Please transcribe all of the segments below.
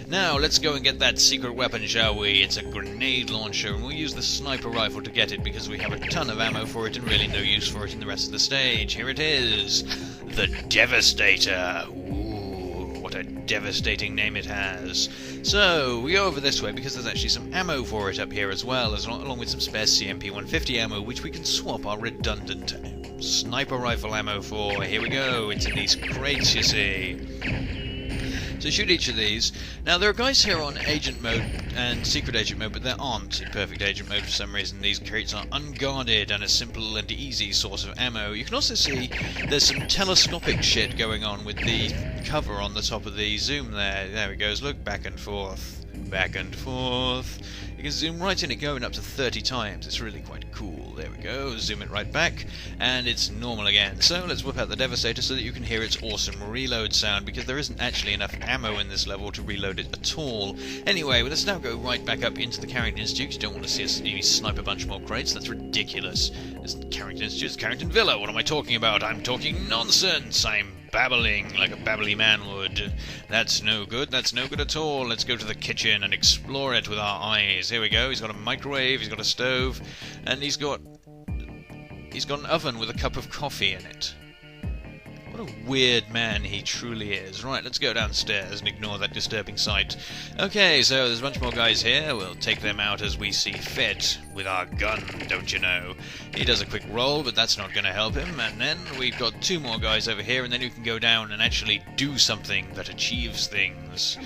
Now, let's go and get that secret weapon, shall we? It's a grenade launcher, and we'll use the sniper rifle to get it because we have a ton of ammo for it and really no use for it in the rest of the stage. Here it is, the Devastator. Ooh, what a devastating name it has. So, we go over this way because there's actually some ammo for it up here as well, along with some spare CMP-150 ammo, which we can swap our redundant sniper rifle ammo for. Here we go, it's in these crates, you see. So shoot each of these. Now there are guys here on agent mode and secret agent mode, but there aren't in perfect agent mode for some reason. These crates are unguarded and a simple and easy source of ammo. You can also see there's some telescopic shit going on with the cover on the top of the zoom there. There it goes, look, back and forth, back and forth. You can zoom right in it going up to 30 times. It's really quite cool. There we go, zoom it right back, and it's normal again. So let's whip out the Devastator so that you can hear its awesome reload sound, because there isn't actually enough ammo in this level to reload it at all. Anyway, well, let's now go right back up into the Carrington Institute. You don't want to see us snipe a bunch more crates. That's ridiculous. It's Carrington Institute, it's Carrington Villa. What am I talking about? I'm talking nonsense. I'm babbling like a babbly man would. That's no good. That's no good at all. Let's go to the kitchen and explore it with our eyes. Here we go. He's got a microwave, he's got a stove, and he's got an oven with a cup of coffee in it. What a weird man he truly is. Right, let's go downstairs and ignore that disturbing sight. Okay, so there's a bunch more guys here. We'll take them out as we see fit. With our gun, don't you know. He does a quick roll, but that's not going to help him. And then we've got two more guys over here, and then you can go down and actually do something that achieves things.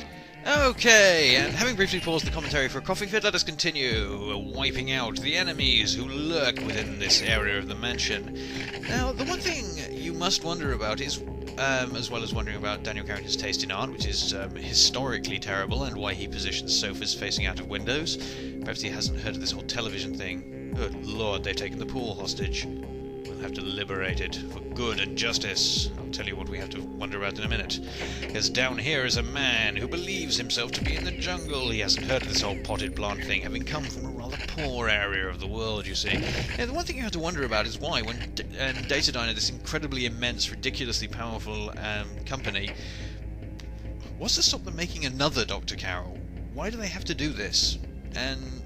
Okay, and having briefly paused the commentary for a coughing fit, let us continue wiping out the enemies who lurk within this area of the mansion. Now, the one thing you must wonder about is, as well as wondering about Daniel Carrington's taste in art, which is historically terrible, and why he positions sofas facing out of windows. Perhaps he hasn't heard of this whole television thing. Good lord, they've taken the pool hostage. We'll have to liberate it for good and justice. I'll tell you what we have to wonder about in a minute. Because down here is a man who believes himself to be in the jungle. He hasn't heard of this whole potted plant thing, having come from a rather poor area of the world, you see. Now, the one thing you have to wonder about is why, when dataDyne, this incredibly immense, ridiculously powerful company, what's to stop them making another Dr. Carroll? Why do they have to do this? And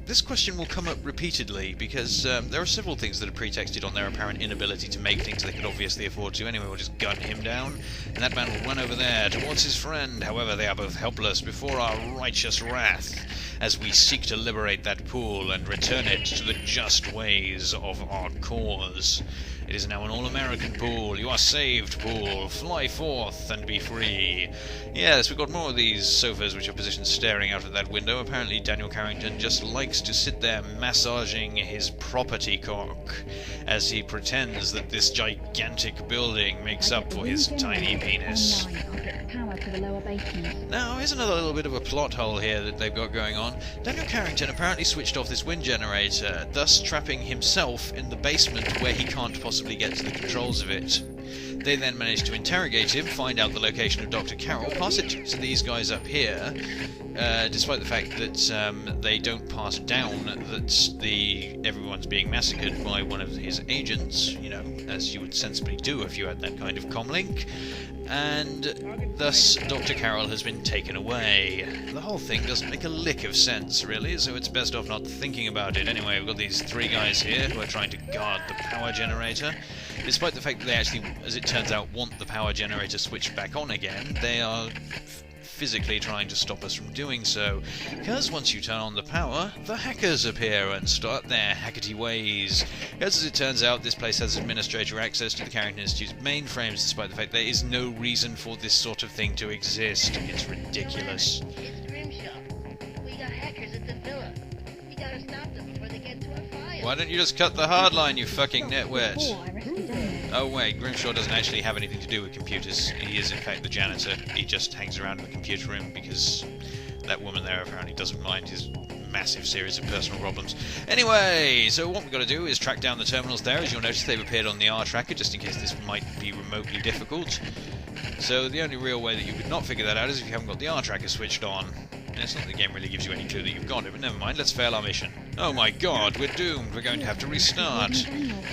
this question will come up repeatedly, because there are several things that are pretexted on their apparent inability to make things they could obviously afford to. Anyway, we'll just gun him down, and that man will run over there towards his friend. However, they are both helpless before our righteous wrath, as we seek to liberate that pool and return it to the just ways of our cause. It is now an all-American pool. You are saved, pool. Fly forth and be free. Yes, we've got more of these sofas which are positioned staring out of that window. Apparently Daniel Carrington just likes to sit there massaging his property cock as he pretends that this gigantic building makes up for his tiny penis. Now, here's another little bit of a plot hole here that they've got going on. Daniel Carrington apparently switched off this wind generator, thus trapping himself in the basement where he can't possibly get to the controls of it. They then manage to interrogate him, find out the location of Dr. Carroll, pass it to these guys up here, despite the fact that they don't pass down that everyone's being massacred by one of his agents, you know, as you would sensibly do if you had that kind of comlink, and thus Dr. Carroll has been taken away. The whole thing doesn't make a lick of sense, really, so it's best off not thinking about it. Anyway, we've got these three guys here who are trying to guard the power generator. Despite the fact that they actually, as it turns out, want the power generator switched back on again, they are physically trying to stop us from doing so, because once you turn on the power, the hackers appear and start their hackety ways. Because as it turns out, this place has administrator access to the Carrington Institute's mainframes, despite the fact there is no reason for this sort of thing to exist. It's ridiculous. It's Grimshaw. We got hackers at the villa. We gotta stop them before they get to our files. Why don't you just cut the hard line, you fucking nitwit? Oh wait, Grimshaw doesn't actually have anything to do with computers. He is in fact the janitor. He just hangs around in the computer room because that woman there apparently doesn't mind his massive series of personal problems. Anyway, so what we've got to do is track down the terminals there. As you'll notice, they've appeared on the R tracker just in case this might be remotely difficult. So the only real way that you could not figure that out is if you haven't got the R tracker switched on. It's not that the game really gives you any clue that you've got it, but never mind, let's fail our mission. Oh my god, we're doomed, we're going to have to restart.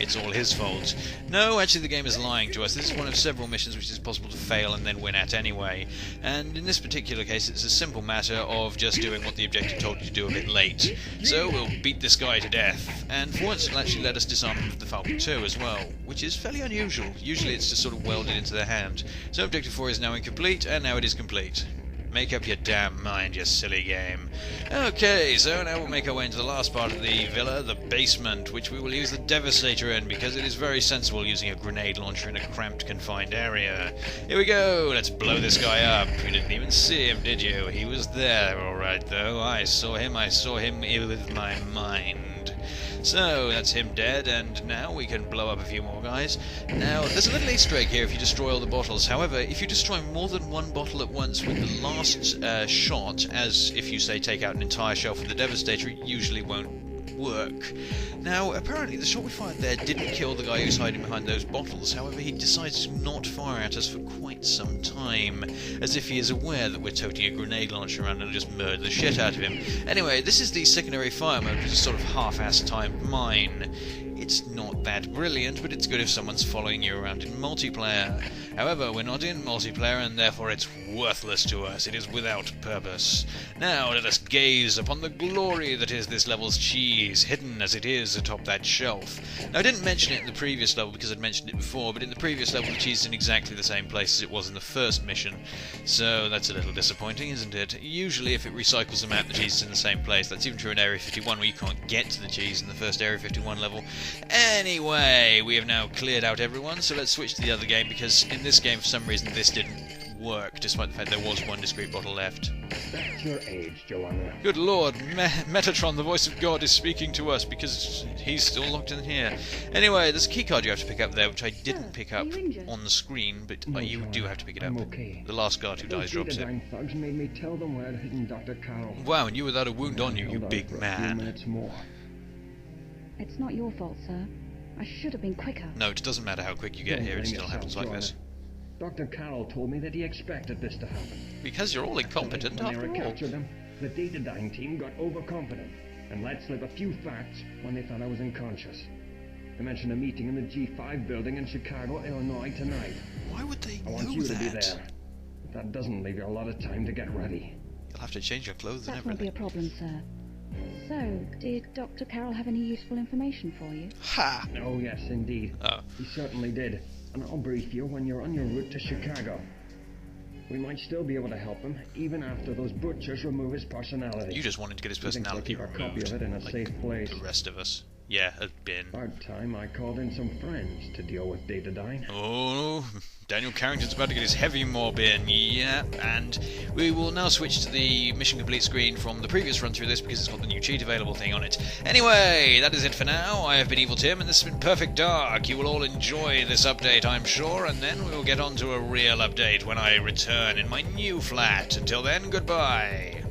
It's all his fault. No, actually the game is lying to us. This is one of several missions which is possible to fail and then win at anyway. And in this particular case, it's a simple matter of just doing what the objective told you to do a bit late. So we'll beat this guy to death. And for once it'll actually let us disarm the Falcon 2 as well, which is fairly unusual. Usually it's just sort of welded into their hand. So objective 4 is now incomplete, and now it is complete. Make up your damn mind, you silly game. Okay, so now we'll make our way into the last part of the villa, the basement, which we will use the Devastator in, because it is very sensible using a grenade launcher in a cramped, confined area. Here we go, let's blow this guy up. You didn't even see him, did you? He was there, alright, though. I saw him with my mind. So, that's him dead, and now we can blow up a few more guys. Now, there's a little Easter egg here if you destroy all the bottles. However, if you destroy more than one bottle at once with the last shot, as if you, say, take out an entire shelf of the Devastator, it usually won't work. Now, apparently the shot we fired there didn't kill the guy who's hiding behind those bottles. However, he decides to not fire at us for quite some time, as if he is aware that we're toting a grenade launcher around and just murder the shit out of him. Anyway, this is the secondary fire mode, which is sort of half-assed timed mine. It's not that brilliant, but it's good if someone's following you around in multiplayer. However, we're not in multiplayer, and therefore it's worthless to us. It is without purpose. Now let us gaze upon the glory that is this level's cheese, hidden as it is atop that shelf. Now I didn't mention it in the previous level because I'd mentioned it before, but in the previous level the cheese is in exactly the same place as it was in the first mission. So that's a little disappointing, isn't it? Usually if it recycles the map, the cheese is in the same place. That's even true in Area 51, where you can't get to the cheese in the first Area 51 level. Anyway, we have now cleared out everyone, so let's switch to the other game, because in this game, for some reason, this didn't work, despite the fact there was one discrete bottle left. That's your age, Joanna. Good lord, Metatron, the voice of God, is speaking to us, because he's still locked in here. Anyway, there's a keycard you have to pick up there, which I didn't pick up on the screen, but No, you Joanna, do have to pick it up. I'm okay. The last guard who dies drops it. dataDyne thugs made me tell them where I'd hidden Dr. Carroll. Wow, and you without a wound on you, I you held out big for a few man. minutes more. It's not your fault, sir. I should have been quicker. No, it doesn't matter how quick you get Don't here, it blame still yourself, happens like Joanna. this. Dr. Carroll told me that he expected this to happen. Because you're all incompetent When after they all. recaptured him, the dataDyne team got overconfident and let slip a few facts when they thought I was unconscious. They mentioned a meeting in the G5 building in Chicago, Illinois tonight. Why would they I want know you to be that? there. But that doesn't leave you a lot of time to get ready. You'll have to change your clothes and That won't be a everything. problem, sir. So, did Dr. Carroll have any useful information for you? Ha! Oh, yes, indeed. Oh. He certainly did. And I'll brief you when you're on your route to Chicago. We might still be able to help him, even after those butchers remove his personality. You just wanted to get his He thinks I'll personality keep a copy removed, of it in a like safe place. the rest of us. Yeah, a bin. Hard time I called in some friends to deal with dataDyne. Oh, Daniel Carrington's about to get his heavy mob in, yeah, and we will now switch to the mission complete screen from the previous run through this because it's got the new cheat available thing on it. Anyway, that is it for now. I have been Evil Tim, and this has been Perfect Dark. You will all enjoy this update, I'm sure, and then we will get on to a real update when I return in my new flat. Until then, goodbye.